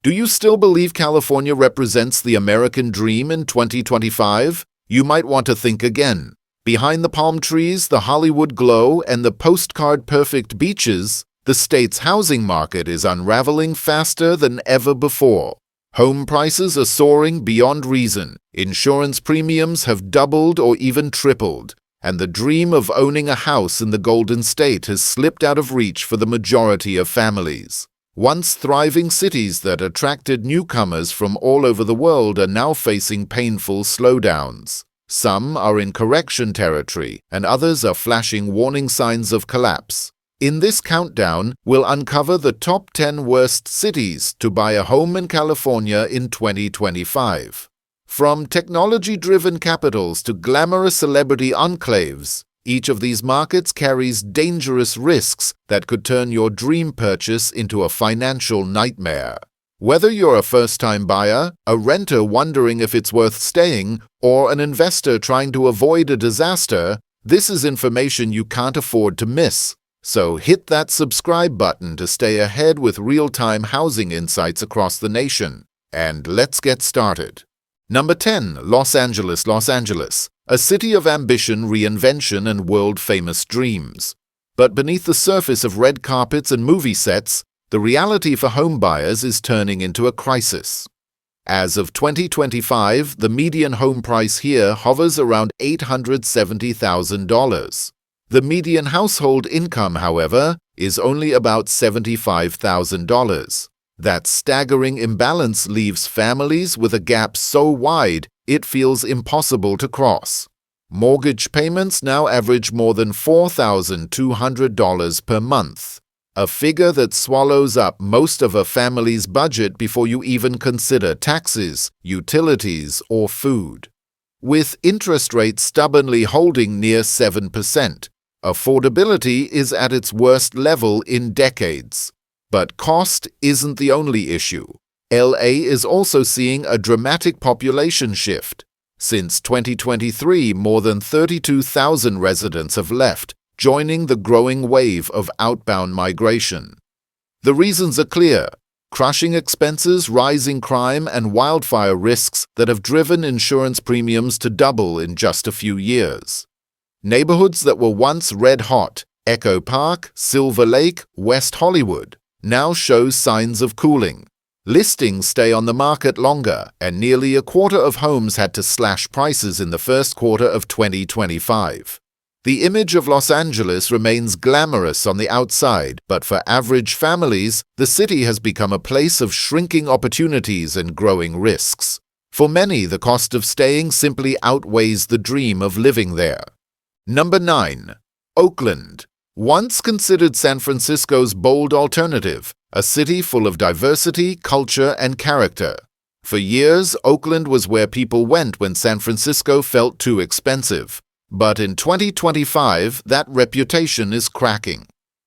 Do you still believe California represents the American dream in 2025? You might want to think again. Behind the palm trees, the Hollywood glow, and the postcard-perfect beaches, the state's housing market is unraveling faster than ever before. Home prices are soaring beyond reason, insurance premiums have doubled or even tripled, and the dream of owning a house in the Golden State has slipped out of reach for the majority of families. Once thriving cities that attracted newcomers from all over the world are now facing painful slowdowns. Some are in correction territory, and others are flashing warning signs of collapse. In this countdown, we'll uncover the top 10 worst cities to buy a home in California in 2025. From technology-driven capitals to glamorous celebrity enclaves, each of these markets carries dangerous risks that could turn your dream purchase into a financial nightmare. Whether you're a first-time buyer, a renter wondering if it's worth staying, or an investor trying to avoid a disaster, this is information you can't afford to miss. So hit that subscribe button to stay ahead with real-time housing insights across the nation. And let's get started. Number 10. Los Angeles, Los Angeles. A city of ambition, reinvention, and world-famous dreams. But beneath the surface of red carpets and movie sets, the reality for homebuyers is turning into a crisis. As of 2025, the median home price here hovers around $870,000. The median household income, however, is only about $75,000. That staggering imbalance leaves families with a gap so wide it feels impossible to cross. Mortgage payments now average more than $4,200 per month, a figure that swallows up most of a family's budget before you even consider taxes, utilities, or food. With interest rates stubbornly holding near 7%, affordability is at its worst level in decades. But cost isn't the only issue. LA is also seeing a dramatic population shift. Since 2023, more than 32,000 residents have left, joining the growing wave of outbound migration. The reasons are clear: crushing expenses, rising crime, and wildfire risks that have driven insurance premiums to double in just a few years. Neighborhoods that were once red-hot, Echo Park, Silver Lake, West Hollywood, now show signs of cooling. Listings stay on the market longer, and nearly a quarter of homes had to slash prices in the first quarter of 2025. The image of Los Angeles remains glamorous on the outside, but for average families, the city has become a place of shrinking opportunities and growing risks. For many, the cost of staying simply outweighs the dream of living there. Number 9. Oakland. Once considered San Francisco's bold alternative, a city full of diversity, culture, and character. For years, Oakland was where people went when San Francisco felt too expensive. But in 2025, that reputation is cracking.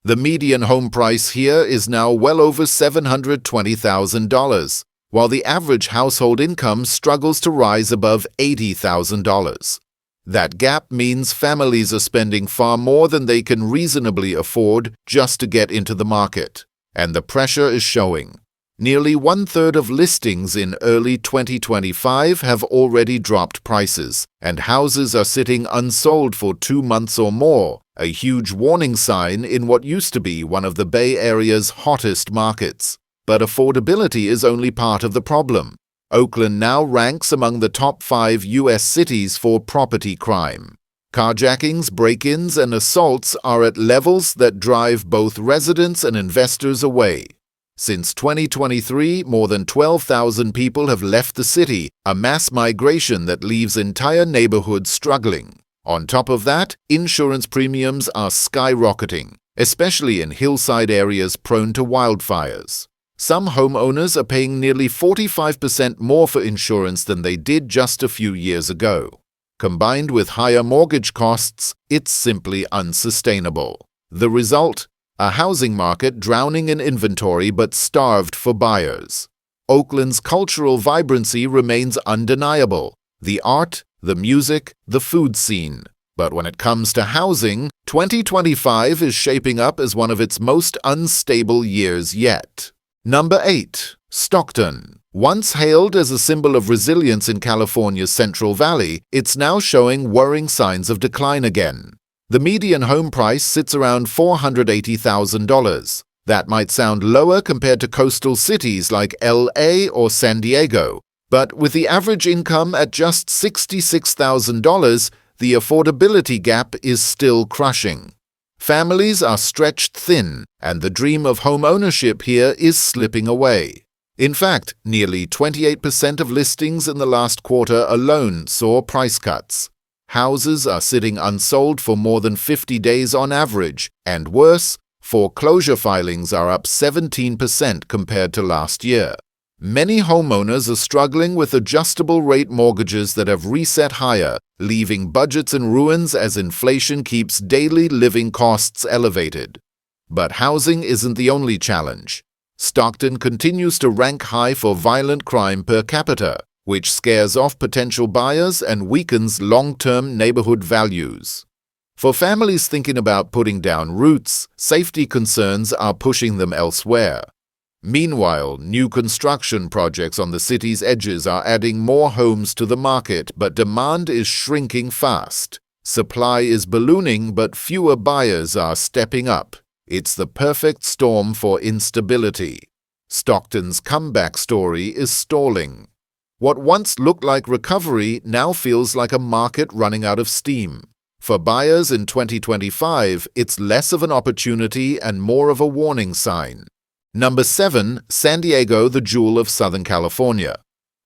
The median home price here is now well over $720,000, while the average household income struggles to rise above $80,000. That gap means families are spending far more than they can reasonably afford just to get into the market, and the pressure is showing. Nearly one-third of listings in early 2025 have already dropped prices, and houses are sitting unsold for 2 months or more, a huge warning sign in what used to be one of the Bay Area's hottest markets. But affordability is only part of the problem. Oakland now ranks among the top 5 U.S. cities for property crime. Carjackings, break-ins, and assaults are at levels that drive both residents and investors away. Since 2023, more than 12,000 people have left the city, a mass migration that leaves entire neighborhoods struggling. On top of that, insurance premiums are skyrocketing, especially in hillside areas prone to wildfires. Some homeowners are paying nearly 45% more for insurance than they did just a few years ago. Combined with higher mortgage costs, it's simply unsustainable. The result? A housing market drowning in inventory but starved for buyers. Oakland's cultural vibrancy remains undeniable: the art, the music, the food scene. But when it comes to housing, 2025 is shaping up as one of its most unstable years yet. Number 8. Stockton. Once hailed as a symbol of resilience in California's Central Valley, it's now showing worrying signs of decline again. The median home price sits around $480,000. That might sound lower compared to coastal cities like LA or San Diego, but with the average income at just $66,000, the affordability gap is still crushing. Families are stretched thin, and the dream of home ownership here is slipping away. In fact, nearly 28% of listings in the last quarter alone saw price cuts. Houses are sitting unsold for more than 50 days on average, and worse, foreclosure filings are up 17% compared to last year. Many homeowners are struggling with adjustable-rate mortgages that have reset higher, leaving budgets in ruins as inflation keeps daily living costs elevated. But housing isn't the only challenge. Stockton continues to rank high for violent crime per capita, which scares off potential buyers and weakens long-term neighborhood values. For families thinking about putting down roots, safety concerns are pushing them elsewhere. Meanwhile, new construction projects on the city's edges are adding more homes to the market, but demand is shrinking fast. Supply is ballooning, but fewer buyers are stepping up. It's the perfect storm for instability. Stockton's comeback story is stalling. What once looked like recovery now feels like a market running out of steam. For buyers in 2025, it's less of an opportunity and more of a warning sign. Number 7. San Diego, the jewel of Southern California.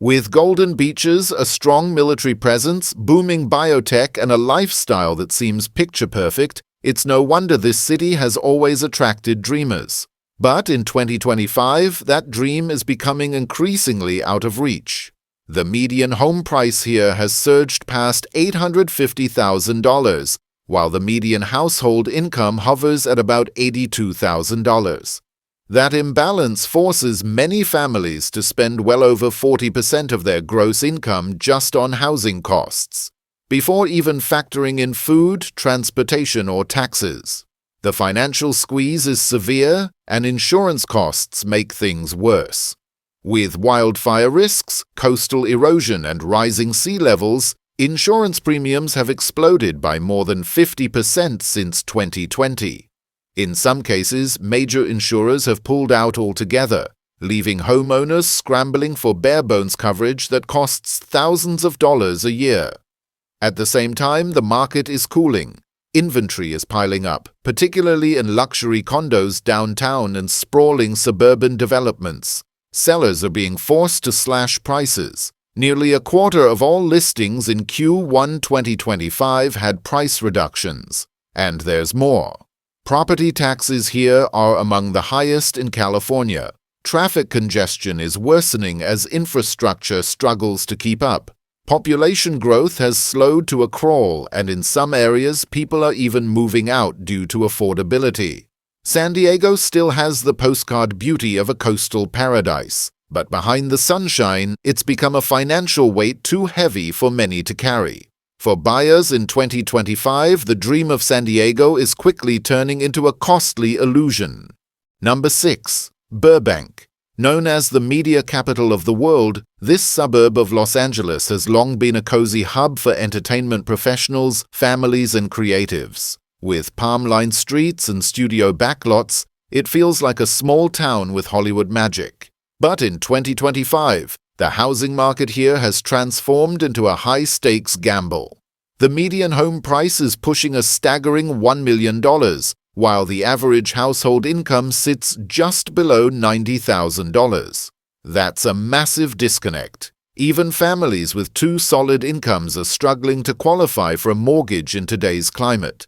With golden beaches, a strong military presence, booming biotech, and a lifestyle that seems picture-perfect, it's no wonder this city has always attracted dreamers. But in 2025, that dream is becoming increasingly out of reach. The median home price here has surged past $850,000, while the median household income hovers at about $82,000. That imbalance forces many families to spend well over 40% of their gross income just on housing costs, before even factoring in food, transportation, or taxes. The financial squeeze is severe, and insurance costs make things worse. With wildfire risks, coastal erosion, and rising sea levels, insurance premiums have exploded by more than 50% since 2020. In some cases, major insurers have pulled out altogether, leaving homeowners scrambling for bare-bones coverage that costs thousands of dollars a year. At the same time, the market is cooling. Inventory is piling up, particularly in luxury condos downtown and sprawling suburban developments. Sellers are being forced to slash prices. Nearly a quarter of all listings in Q1 2025 had price reductions. And there's more. Property taxes here are among the highest in California. Traffic congestion is worsening as infrastructure struggles to keep up. Population growth has slowed to a crawl, and in some areas, people are even moving out due to affordability. San Diego still has the postcard beauty of a coastal paradise, but behind the sunshine, it's become a financial weight too heavy for many to carry. For buyers in 2025, the dream of San Diego is quickly turning into a costly illusion. Number 6. Burbank. Known as the media capital of the world, this suburb of Los Angeles has long been a cozy hub for entertainment professionals, families, and creatives. With palm-lined streets and studio backlots, it feels like a small town with Hollywood magic. But in 2025, the housing market here has transformed into a high-stakes gamble. The median home price is pushing a staggering $1 million, while the average household income sits just below $90,000. That's a massive disconnect. Even families with two solid incomes are struggling to qualify for a mortgage in today's climate.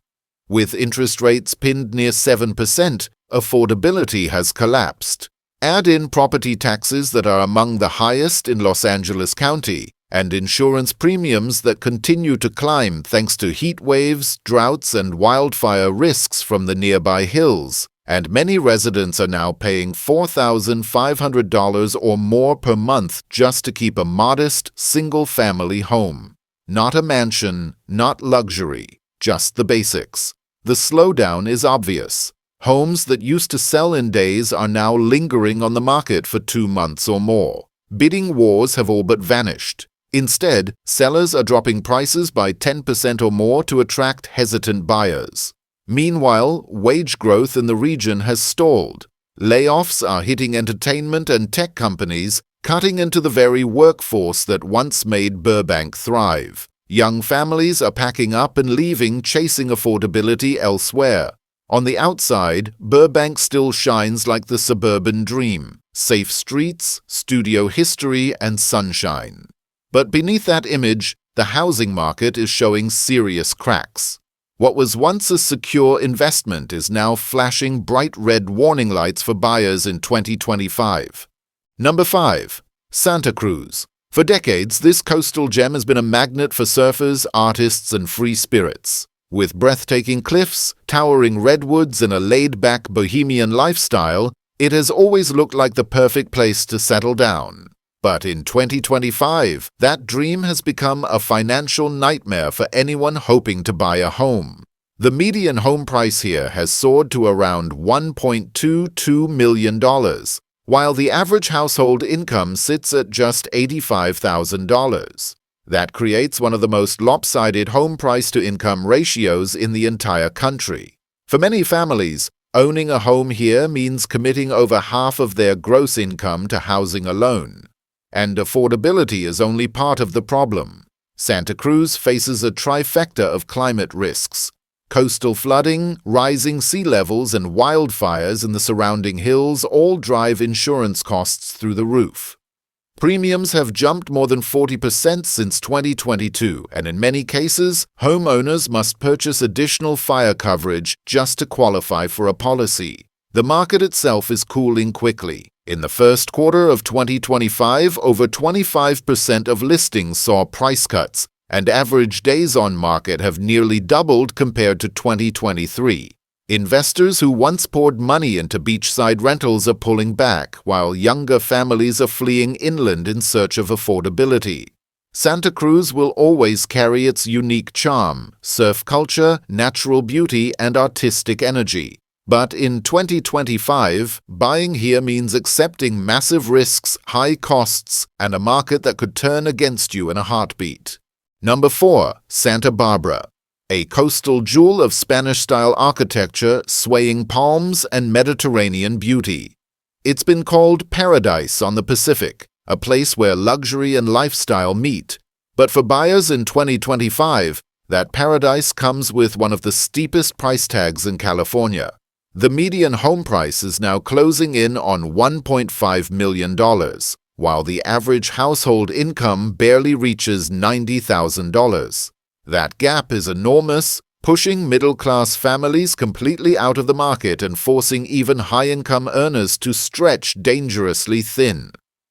With interest rates pinned near 7%, affordability has collapsed. Add in property taxes that are among the highest in Los Angeles County, and insurance premiums that continue to climb thanks to heat waves, droughts, and wildfire risks from the nearby hills, and many residents are now paying $4,500 or more per month just to keep a modest, single-family home. Not a mansion, not luxury, just the basics. The slowdown is obvious. Homes that used to sell in days are now lingering on the market for 2 months or more. Bidding wars have all but vanished. Instead, sellers are dropping prices by 10% or more to attract hesitant buyers. Meanwhile, wage growth in the region has stalled. Layoffs are hitting entertainment and tech companies, cutting into the very workforce that once made Burbank thrive. Young families are packing up and leaving, chasing affordability elsewhere. On the outside, Burbank still shines like the suburban dream. Safe streets, studio history, and sunshine. But beneath that image, the housing market is showing serious cracks. What was once a secure investment is now flashing bright red warning lights for buyers in 2025. Number 5. Santa Cruz. For decades, this coastal gem has been a magnet for surfers, artists, and free spirits. With breathtaking cliffs, towering redwoods, and a laid-back bohemian lifestyle, it has always looked like the perfect place to settle down. But in 2025, that dream has become a financial nightmare for anyone hoping to buy a home. The median home price here has soared to around $1.22 million, while the average household income sits at just $85,000. That creates one of the most lopsided home price-to-income ratios in the entire country. For many families, owning a home here means committing over half of their gross income to housing alone. And affordability is only part of the problem. Santa Cruz faces a trifecta of climate risks. Coastal flooding, rising sea levels, and wildfires in the surrounding hills all drive insurance costs through the roof. Premiums have jumped more than 40% since 2022, and in many cases, homeowners must purchase additional fire coverage just to qualify for a policy. The market itself is cooling quickly. In the first quarter of 2025, over 25% of listings saw price cuts, and average days on market have nearly doubled compared to 2023. Investors who once poured money into beachside rentals are pulling back, while younger families are fleeing inland in search of affordability. Santa Cruz will always carry its unique charm, surf culture, natural beauty, and artistic energy. But in 2025, buying here means accepting massive risks, high costs, and a market that could turn against you in a heartbeat. Number 4. Santa Barbara. A coastal jewel of Spanish-style architecture, swaying palms, and Mediterranean beauty. It's been called paradise on the Pacific, a place where luxury and lifestyle meet. But for buyers in 2025, that paradise comes with one of the steepest price tags in California. The median home price is now closing in on $1.5 million, while the average household income barely reaches $90,000. That gap is enormous, pushing middle-class families completely out of the market and forcing even high-income earners to stretch dangerously thin.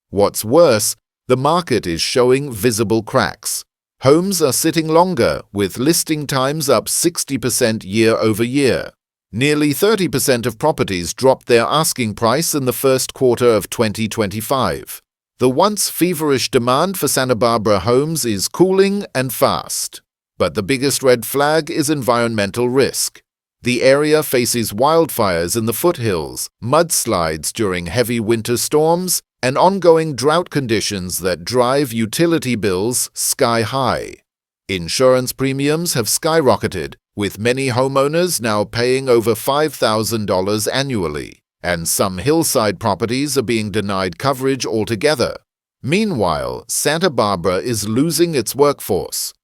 What's worse, the market is showing visible cracks. Homes are sitting longer, with listing times up 60% year over year. Nearly 30% of properties dropped their asking price in the first quarter of 2025. The once feverish demand for Santa Barbara homes is cooling and fast. But the biggest red flag is environmental risk. The area faces wildfires in the foothills, mudslides during heavy winter storms, and ongoing drought conditions that drive utility bills sky high. Insurance premiums have skyrocketed, with many homeowners now paying over $5,000 annually, and some hillside properties are being denied coverage altogether. Meanwhile, Santa Barbara is losing its workforce.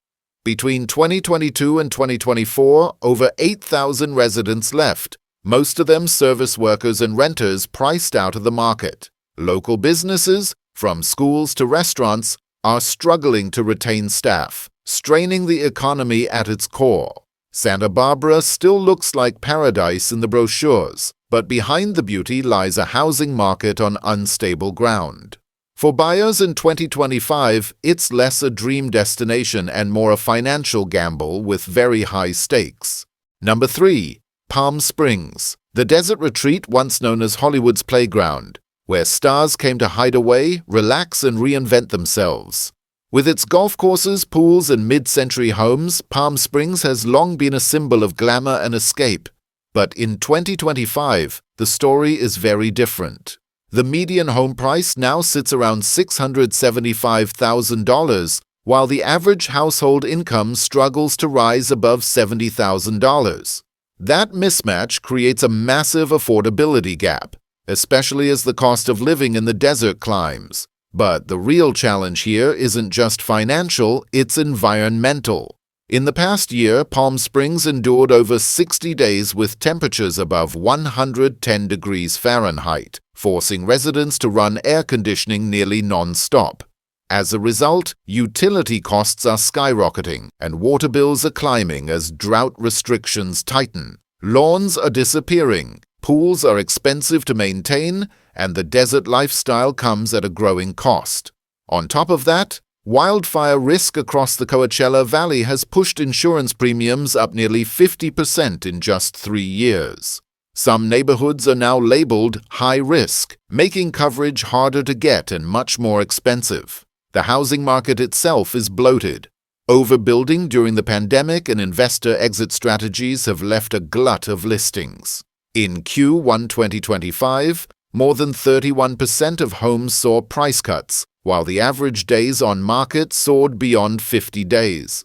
Between 2022 and 2024, over 8,000 residents left, most of them service workers and renters priced out of the market. Local businesses, from schools to restaurants, are struggling to retain staff, straining the economy at its core. Santa Barbara still looks like paradise in the brochures, but behind the beauty lies a housing market on unstable ground. For buyers in 2025, it's less a dream destination and more a financial gamble with very high stakes. Number 3. Palm Springs, the desert retreat once known as Hollywood's playground, where stars came to hide away, relax, and reinvent themselves. With its golf courses, pools, and mid-century homes, Palm Springs has long been a symbol of glamour and escape. But in 2025, the story is very different. The median home price now sits around $675,000, while the average household income struggles to rise above $70,000. That mismatch creates a massive affordability gap, especially as the cost of living in the desert climbs. But the real challenge here isn't just financial, it's environmental. In the past year, Palm Springs endured over 60 days with temperatures above 110 degrees Fahrenheit, forcing residents to run air conditioning nearly non-stop. As a result, utility costs are skyrocketing and water bills are climbing as drought restrictions tighten. Lawns are disappearing, pools are expensive to maintain, and the desert lifestyle comes at a growing cost. On top of that, wildfire risk across the Coachella Valley has pushed insurance premiums up nearly 50% in just 3 years. Some neighborhoods are now labeled high risk, making coverage harder to get and much more expensive. The housing market itself is bloated. Overbuilding during the pandemic and investor exit strategies have left a glut of listings. In Q1 2025, more than 31% of homes saw price cuts, while the average days on market soared beyond 50 days.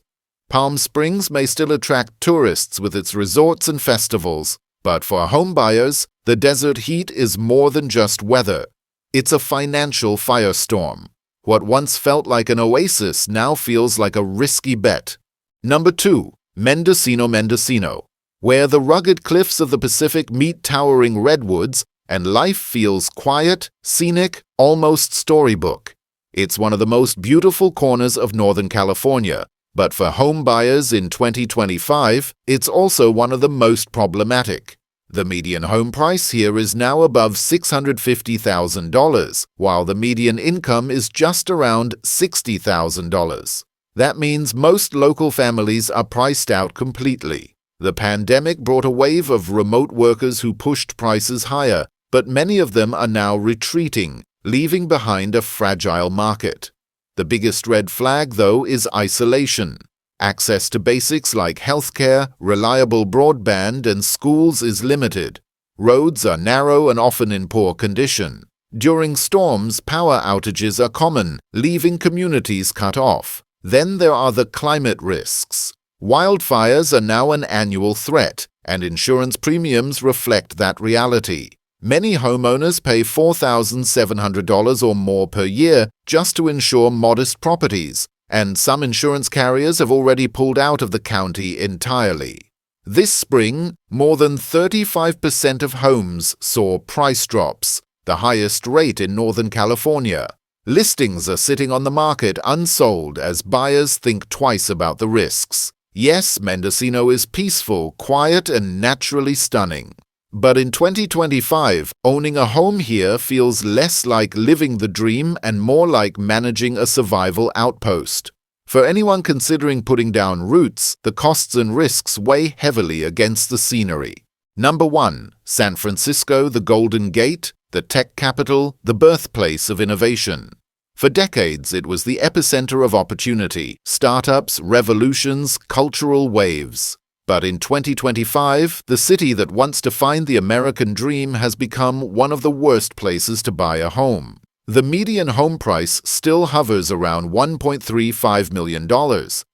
Palm Springs may still attract tourists with its resorts and festivals, but for homebuyers, the desert heat is more than just weather. It's a financial firestorm. What once felt like an oasis now feels like a risky bet. Number 2. Mendocino, where the rugged cliffs of the Pacific meet towering redwoods and life feels quiet, scenic, almost storybook. It's one of the most beautiful corners of Northern California, but for home buyers in 2025, it's also one of the most problematic. The median home price here is now above $650,000, while the median income is just around $60,000. That means most local families are priced out completely. The pandemic brought a wave of remote workers who pushed prices higher, but many of them are now retreating, leaving behind a fragile market. The biggest red flag, though, is isolation. Access to basics like healthcare, reliable broadband, and schools is limited. Roads are narrow and often in poor condition. During storms, power outages are common, leaving communities cut off. Then there are the climate risks. Wildfires are now an annual threat, and insurance premiums reflect that reality. Many homeowners pay $4,700 or more per year just to insure modest properties, and some insurance carriers have already pulled out of the county entirely. This spring, more than 35% of homes saw price drops, the highest rate in Northern California. Listings are sitting on the market unsold as buyers think twice about the risks. Yes, Mendocino is peaceful, quiet, and naturally stunning. But in 2025, owning a home here feels less like living the dream and more like managing a survival outpost. For anyone considering putting down roots, the costs and risks weigh heavily against the scenery. Number 1. San Francisco, the Golden Gate, the tech capital, the birthplace of innovation. For decades, it was the epicenter of opportunity, startups, revolutions, cultural waves. But in 2025, the city that wants to find the American dream has become one of the worst places to buy a home. The median home price still hovers around $1.35 million,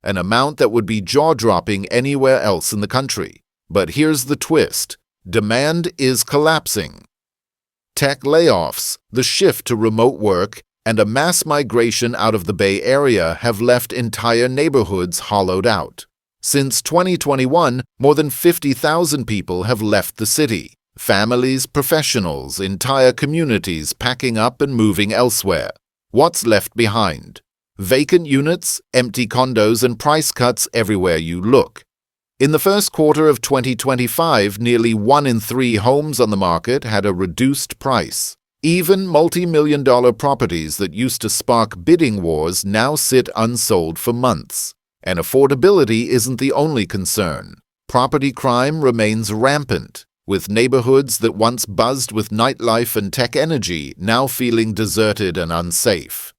an amount that would be jaw-dropping anywhere else in the country. But here's the twist. Demand is collapsing. Tech layoffs, the shift to remote work, and a mass migration out of the Bay Area have left entire neighborhoods hollowed out. Since 2021, more than 50,000 people have left the city. Families, professionals, entire communities packing up and moving elsewhere. What's left behind? Vacant units, empty condos, and price cuts everywhere you look. In the first quarter of 2025, nearly 1 in 3 homes on the market had a reduced price. Even multi-million-dollar properties that used to spark bidding wars now sit unsold for months. And affordability isn't the only concern. Property crime remains rampant, with neighborhoods that once buzzed with nightlife and tech energy now feeling deserted and unsafe.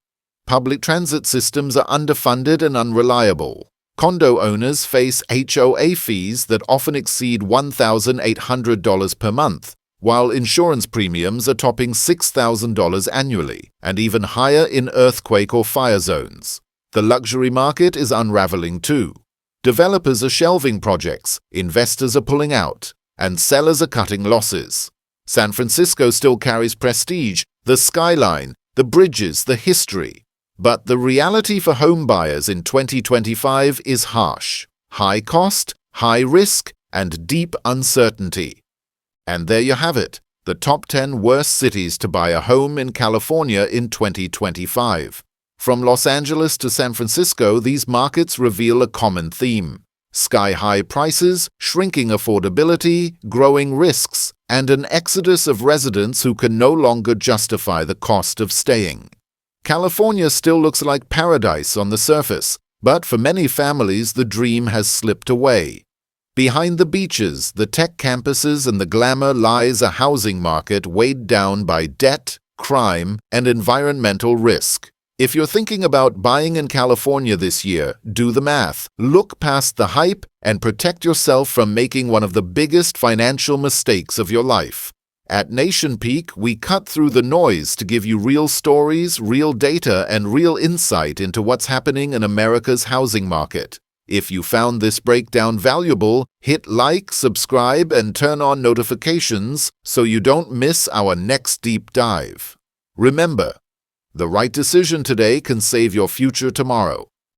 Public transit systems are underfunded and unreliable. Condo owners face HOA fees that often exceed $1,800 per month, while insurance premiums are topping $6,000 annually, and even higher in earthquake or fire zones. The luxury market is unraveling too. Developers are shelving projects, investors are pulling out, and sellers are cutting losses. San Francisco still carries prestige, the skyline, the bridges, the history. But the reality for home buyers in 2025 is harsh. High cost, high risk, and deep uncertainty. And there you have it, the top 10 worst cities to buy a home in California in 2025. From Los Angeles to San Francisco, these markets reveal a common theme: sky-high prices, shrinking affordability, growing risks, and an exodus of residents who can no longer justify the cost of staying. California still looks like paradise on the surface, but for many families the dream has slipped away. Behind the beaches, the tech campuses, and the glamour lies a housing market weighed down by debt, crime, and environmental risk. If you're thinking about buying in California this year, do the math, look past the hype, and protect yourself from making one of the biggest financial mistakes of your life. At NationPeek, we cut through the noise to give you real stories, real data, and real insight into what's happening in America's housing market. If you found this breakdown valuable, hit like, subscribe, and turn on notifications so you don't miss our next deep dive. Remember, the right decision today can save your future tomorrow.